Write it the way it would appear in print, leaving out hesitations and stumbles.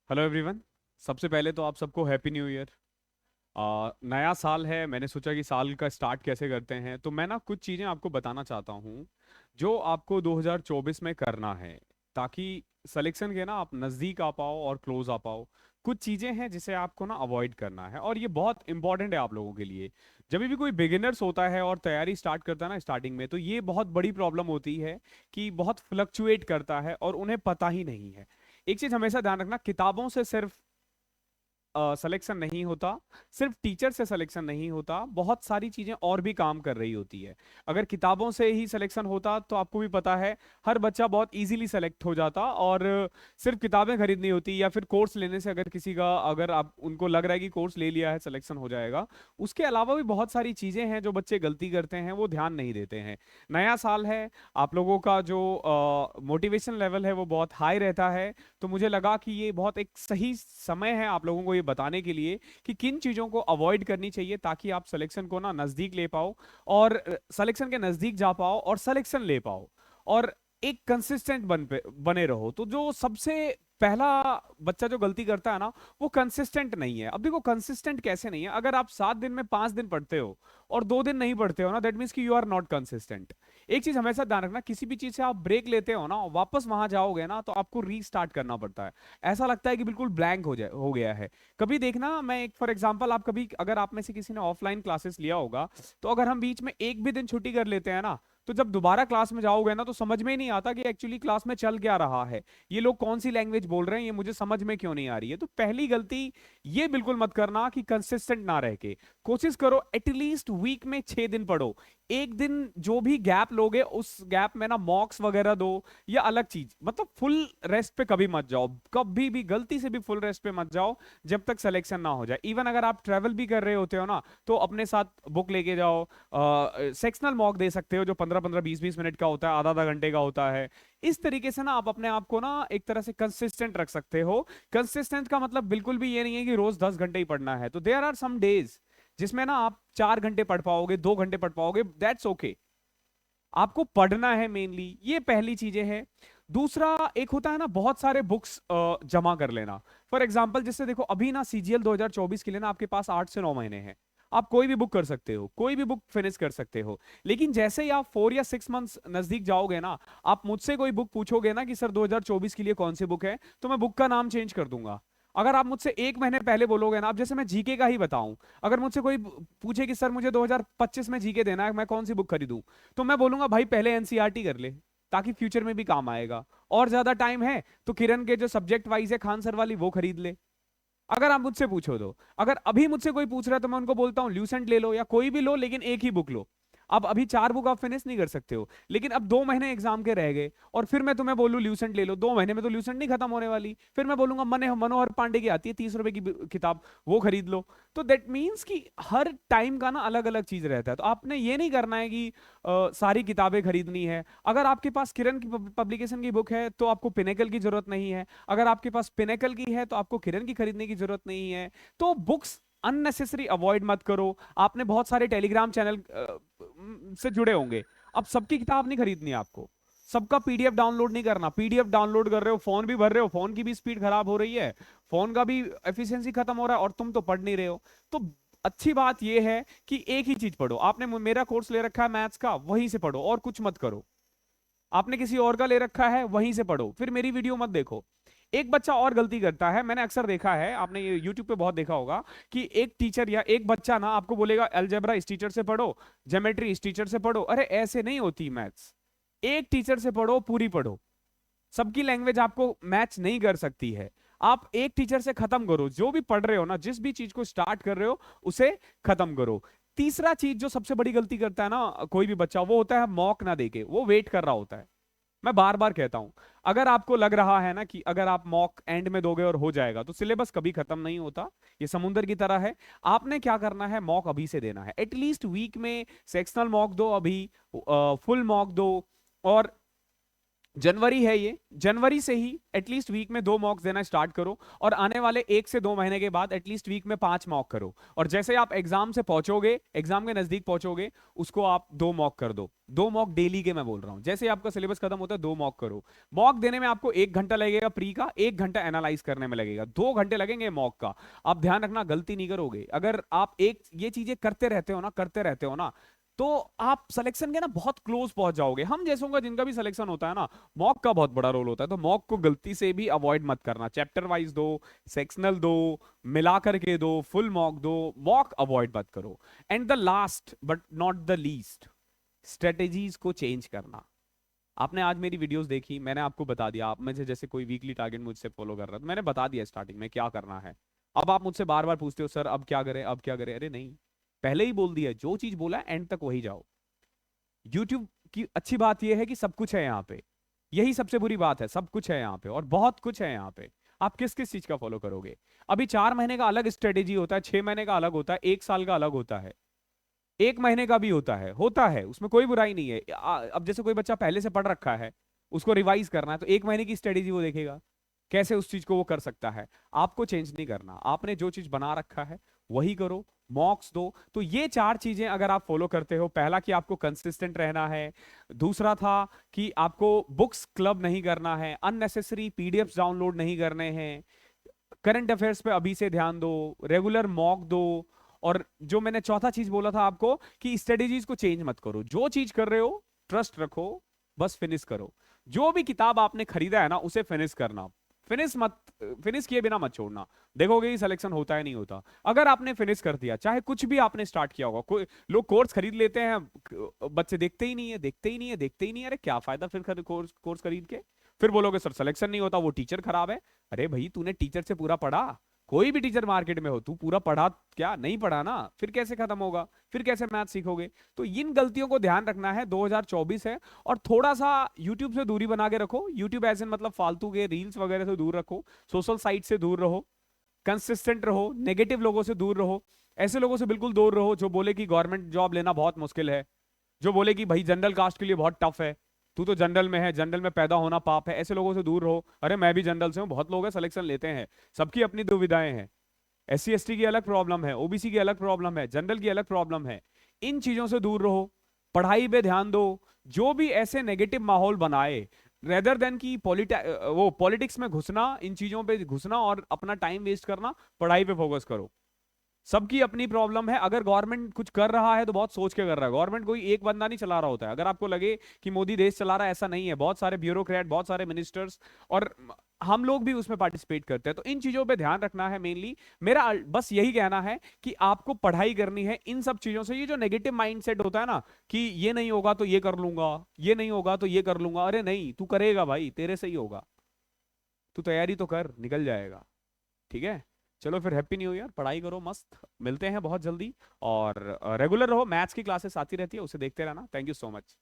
Hello everyone. सबसे पहले तो आप सबको हैप्पी न्यू ईयर। नया साल है, मैंने सोचा कि साल का स्टार्ट कैसे करते हैं, तो मैं ना कुछ चीज़ें आपको बताना चाहता हूँ जो आपको 2024 में करना है, ताकि सिलेक्शन के ना आप नज़दीक आ पाओ और क्लोज आ पाओ। कुछ चीज़ें हैं जिसे आपको ना अवॉइड करना है, और ये बहुत इंपॉर्टेंट है आप लोगों के लिए। जब भी कोई बिगिनर्स होता है और तैयारी स्टार्ट करता है ना स्टार्टिंग में, तो ये बहुत बड़ी प्रॉब्लम होती है कि बहुत फ्लक्चुएट करता है और उन्हें पता ही नहीं है। एक चीज हमेशा ध्यान रखना, किताबों से सिर्फ सिलेक्शन नहीं होता, सिर्फ टीचर से सिलेक्शन नहीं होता, बहुत सारी चीजें और भी काम कर रही होती है। अगर किताबों से ही सिलेक्शन होता तो आपको भी पता है हर बच्चा बहुत इजीली सेलेक्ट हो जाता, और सिर्फ किताबें खरीदनी होती या फिर कोर्स लेने से अगर किसी का, अगर आप उनको लग रहा है कि कोर्स ले लिया है सिलेक्शन हो जाएगा। उसके अलावा भी बहुत सारी चीजें हैं जो बच्चे गलती करते हैं, वो ध्यान नहीं देते हैं। नया साल है, आप लोगों का जो मोटिवेशन लेवल है वो बहुत हाई रहता है, तो मुझे लगा कि ये बहुत एक सही समय है आप लोगों को ये बताने के लिए कि किन चीजों को अवॉइड करनी चाहिए, ताकि आप सिलेक्शन को ना नजदीक ले पाओ, और सिलेक्शन के नजदीक जा पाओ और सिलेक्शन ले पाओ, और एक कंसिस्टेंट बने रहो। तो जो सबसे पहला बच्चा जो गलती करता है ना, वो कंसिस्टेंट नहीं है। अब देखो कंसिस्टेंट कैसे नहीं है, अगर आप 7 दिन में 5 दिन पढ़ते हो और 2 दिन नहीं पढ़ते हो ना, दैट मीन्स कि यू आर नॉट कंसिस्टेंट। एक चीज हमेशा ध्यान रखना, किसी भी चीज से आप ब्रेक लेते हो ना, वापस वहां जाओगे ना, तो आपको रीस्टार्ट करना पड़ता है। ऐसा लगता है कि बिल्कुल ब्लैंक हो गया है। कभी देखना, मैं एक फॉर एग्जांपल, आप कभी अगर आप में से किसी ने ऑफलाइन क्लासेस लिया होगा, तो अगर हम बीच में एक भी दिन छुट्टी कर लेते हैं ना, तो जब दोबारा क्लास में जाओगे ना, तो समझ में ही नहीं आता कि एक्चुअली क्लास में चल क्या रहा है, ये लोग कौन सी लैंग्वेज बोल रहे हैं, ये मुझे समझ में क्यों नहीं आ रही है। तो पहली गलती ये बिल्कुल मत करना कि कंसिस्टेंट ना रह के, कोशिश करो एटलीस्ट वीक में 6 दिन पढ़ो। एक दिन जो भी गैप लोगे, उस गैप में ना मॉक्स वगैरह दो, या अलग चीज, मतलब फुल रेस्ट पे कभी मत जाओ, कभी भी गलती से भी फुल रेस्ट पे मत जाओ जब तक सिलेक्शन ना हो जाए। इवन अगर आप ट्रेवल भी कर रहे होते हो ना, तो अपने साथ बुक लेके जाओ। सेक्शनल मॉक दे सकते हो जो 15-15 20-20 मिनट का होता है, आधा आधा घंटे का होता है। इस तरीके से ना आप अपने आप को ना एक तरह से कंसिस्टेंट रख सकते हो। कंसिस्टेंट का मतलब बिल्कुल भी ये नहीं है कि रोज 10 घंटे ही पढ़ना है। तो देयर आर सम डेज जिसमें ना आप 4 घंटे पढ़ पाओगे, 2 घंटे पढ़ पाओगे, दैट्स ओके। आपको पढ़ना है मेनली, ये पहली चीजें हैं। दूसरा, एक होता है ना बहुत सारे बुक्स जमा कर लेना। फॉर एग्जाम्पल, जैसे देखो अभी ना सीजीएल 2024 के लिए ना आपके पास 8 से 9 महीने हैं। आप कोई भी बुक कर सकते हो, कोई भी बुक फिनिश कर सकते हो। लेकिन जैसे ही आप 4 या 6 मंथ्स नजदीक जाओगे ना, आप मुझसे कोई बुक पूछोगे ना कि सर 2024 के लिए कौन सी बुक है, तो मैं बुक का नाम चेंज कर दूंगा। अगर आप मुझसे 1 महीने पहले बोलोगे ना, अब जैसे मैं जीके का ही बताऊं, अगर मुझसे कोई पूछे कि सर मुझे 2025 में जीके देना है, मैं कौन सी बुक खरीदूं, तो मैं बोलूंगा भाई पहले एनसीईआरटी कर ले, ताकि फ्यूचर में भी काम आएगा। और ज्यादा टाइम है तो किरण के जो सब्जेक्ट वाइज है खान सर वाली, वो खरीद ले। अगर आप मुझसे पूछो तो, अगर अभी मुझसे कोई पूछ रहा है तो मैं उनको बोलता हूँ ल्यूसेंट ले लो, या कोई भी लो, लेकिन एक ही बुक लो। अब अभी 4 बुक आप फिनिश नहीं कर सकते हो, लेकिन अब 2 महीने एग्जाम के रह गए, और फिर मैं तुम्हें बोलूं ल्यूसेंट ले लो, 2 महीने में तो ल्यूसेंट नहीं खत्म होने वाली, फिर मैं बोलूंगा मनोहर पांडे की आती है 30 रुपए की किताब, वो खरीद लो। तो दैट मीन्स कि हर टाइम का ना अलग अलग चीज रहता है। तो आपने ये नहीं करना है कि सारी किताबें खरीदनी है। अगर आपके पास किरण की पब्लिकेशन की बुक है तो आपको पिनेकल की जरूरत नहीं है, अगर आपके पास पिनेकल की है तो आपको किरण की खरीदने की जरूरत नहीं है। तो बुक्स अननेसेसरी अवॉइड मत करो। आपने बहुत सारे टेलीग्राम चैनल से जुड़े होंगे, अब सबकी किताब नहीं खरीदनी है आपको, सबका पीडीएफ डाउनलोड नहीं करना। पीडीएफ डाउनलोड कर रहे हो, फोन भी भर रहे हो, फोन की भी स्पीड खराब हो रही है, फोन का भी एफिशिएंसी खत्म हो रहा है, और तुम तो पढ़ नहीं रहे हो। तो अच्छी बात यह है कि एक ही चीज पढ़ो। आपने मेरा कोर्स ले रखा है मैथ्स का, वहीं से पढ़ो और कुछ मत करो। आपने किसी और का ले रखा है, वहीं से पढ़ो, फिर मेरी वीडियो मत देखो। एक बच्चा और गलती करता है, मैंने अक्सर देखा है, आपने ये यूट्यूब पे बहुत देखा होगा, कि एक टीचर या एक बच्चा ना आपको बोलेगा अलजेब्रा इस टीचर से पढ़ो, ज्योमेट्री इस टीचर से पढ़ो। अरे ऐसे नहीं होती मैथ्स, एक टीचर से पढ़ो, पूरी पढ़ो। सबकी लैंग्वेज आपको मैच नहीं कर सकती है। आप एक टीचर से खत्म करो, जो भी पढ़ रहे हो ना, जिस भी चीज को स्टार्ट कर रहे हो उसे खत्म करो। तीसरा चीज जो सबसे बड़ी गलती करता है ना कोई भी बच्चा, वो होता है मॉक ना देके, वो वेट कर रहा होता है। मैं बार बार कहता हूं, अगर आपको लग रहा है ना कि अगर आप मॉक एंड में दोगे और हो जाएगा, तो सिलेबस कभी खत्म नहीं होता। ये समुंदर की तरह है। आपने क्या करना है, मॉक अभी से देना है, एटलीस्ट वीक में सेक्शनल मॉक दो, अभी फुल मॉक दो। और जनवरी है ये, जनवरी से ही एटलीस्ट वीक में 2 मॉक्स देना स्टार्ट करो, और आने वाले 1 से 2 महीने के बाद एटलीस्ट वीक में 5 मॉक करो। और जैसे आप एग्जाम से पहुंचोगे, एग्जाम के नजदीक पहुंचोगे, उसको आप 2 मॉक कर दो। 2 मॉक डेली के मैं बोल रहा हूं, जैसे आपका सिलेबस खत्म होता है 2 मॉक करो। मॉक देने में आपको 1 घंटा लगेगा प्री का, 1 घंटा एनालाइज करने में लगेगा, 2 घंटे लगेंगे मॉक का। आप ध्यान रखना गलती नहीं करोगे, अगर आप एक ये चीजें करते रहते हो ना, करते रहते हो ना, तो आप सिलेक्शन के ना बहुत क्लोज पहुंच जाओगे। हम जैसों का जिनका भी सिलेक्शन होता है ना, मॉक का बहुत बड़ा रोल होता है, तो मॉक को गलती से भी अवॉइड मत करना। चैप्टर वाइज दो, सेक्शनल दो, मिला करके दो, फुल मॉक दो, मॉक अवॉइड मत करो। And the last but not the least, strategies को चेंज करना। आपने आज मेरी वीडियोस देखी, मैंने आपको बता दिया। आप में से जैसे कोई वीकली टारगेट मुझसे फॉलो कर रहा है, तो मैंने बता दिया स्टार्टिंग में क्या करना है। अब आप मुझसे बार बार पूछते हो सर अब क्या करें, अब क्या करें। अरे नहीं, पहले ही बोल दिया, जो चीज बोला एंड तक वही जाओ। यूट्यूब की अच्छी बात यह है कि सब कुछ है यहाँ पे, यही सबसे बुरी बात है, सब कुछ है यहाँ पे और बहुत कुछ है यहाँ पे। आप किस किस चीज का फॉलो करोगे? अभी 4 महीने का अलग स्ट्रेटेजी होता है, 6 महीने का अलग होता है, 1 साल का अलग होता है, 1 महीने का भी होता है, उसमें कोई बुराई नहीं है। अब जैसे कोई बच्चा पहले से पढ़ रखा है, उसको रिवाइज करना है, तो 1 महीने की स्ट्रेटेजी वो देखेगा कैसे उस चीज को वो कर सकता है। आपको चेंज नहीं करना, आपने जो चीज बना रखा है वही करो, मॉक्स दो। तो ये 4 चीजें अगर आप फॉलो करते हो, पहला कि आपको कंसिस्टेंट रहना है, दूसरा था कि आपको बुक्स क्लब नहीं करना है, अननेसेसरी पीडीएफ्स डाउनलोड नहीं करने हैं, करंट अफेयर्स पे अभी से ध्यान दो, रेगुलर मॉक दो, और जो मैंने चौथा चीज बोला था आपको कि स्ट्रेटेजीज को चेंज मत करो, जो चीज कर रहे हो ट्रस्ट रखो, बस फिनिश करो। जो भी किताब आपने खरीदा है ना, उसे फिनिश करना, फिनिश किए बिना मत छोड़ना। देखोगे कि सिलेक्शन होता है नहीं होता। अगर आपने फिनिश कर दिया, चाहे कुछ भी आपने स्टार्ट किया होगा, कोई लोग कोर्स खरीद लेते हैं, बच्चे देखते ही नहीं है, देखते ही नहीं है, देखते ही नहीं है। अरे क्या फायदा फिर कोर्स खरीद के? फिर बोलोगे सर सिलेक्शन नहीं होता, वो टीचर खराब है। अरे भाई तूने टीचर से पूरा पढ़ा, कोई भी टीचर मार्केट में हो, तू पूरा पढ़ा क्या? नहीं पढ़ा ना, फिर कैसे खत्म होगा, फिर कैसे मैथ सीखोगे? तो इन गलतियों को ध्यान रखना है, 2024 है। और थोड़ा सा यूट्यूब से दूरी बना के रखो, यूट्यूब ऐसे मतलब फालतू के रील्स वगैरह से दूर रखो, सोशल साइट से दूर रहो, कंसिस्टेंट रहो, नेगेटिव लोगों से दूर रहो। ऐसे लोगों से बिल्कुल दूर रहो जो बोले कि गवर्नमेंट जॉब लेना बहुत मुश्किल है, जो बोले कि भाई जनरल कास्ट के लिए बहुत टफ है, तू तो जनरल में है, जनरल में पैदा होना पाप है। ऐसे लोगों से दूर रहो। अरे मैं भी जनरल से हूँ, बहुत लोग हैं सिलेक्शन लेते हैं, सबकी अपनी दुविधाएं हैं। एससी एसटी की अलग प्रॉब्लम है, ओबीसी की अलग प्रॉब्लम है, जनरल की अलग प्रॉब्लम है। इन चीजों से दूर रहो, पढ़ाई पे ध्यान दो। जो भी ऐसे नेगेटिव माहौल बनाए, रेदर देन की पॉलिटिक्स में घुसना, इन चीजों पे घुसना और अपना टाइम वेस्ट करना, पढ़ाई पे फोकस करो। सबकी अपनी प्रॉब्लम है। अगर गवर्नमेंट कुछ कर रहा है तो बहुत सोच के कर रहा है, गवर्नमेंट कोई एक बंदा नहीं चला रहा होता है। अगर आपको लगे कि मोदी देश चला रहा है, ऐसा नहीं है, बहुत सारे ब्यूरोक्रेट, बहुत सारे मिनिस्टर्स, और हम लोग भी उसमें पार्टिसिपेट करते हैं। तो इन चीजों पे ध्यान रखना है। मेनली मेरा बस यही कहना है कि आपको पढ़ाई करनी है इन सब चीजों से। ये जो नेगेटिव माइंडसेट होता है ना कि ये नहीं होगा तो ये कर लूंगा, ये नहीं होगा तो ये कर लूंगा, अरे नहीं, तू करेगा भाई, तेरे से ही होगा। तू तैयारी तो कर, निकल जाएगा। ठीक है, चलो फिर हैप्पी न्यू ईयर, पढ़ाई करो मस्त, मिलते हैं बहुत जल्दी। और रेगुलर रहो, मैथ्स की क्लासेस आती रहती है, उसे देखते रहना। Thank you so much.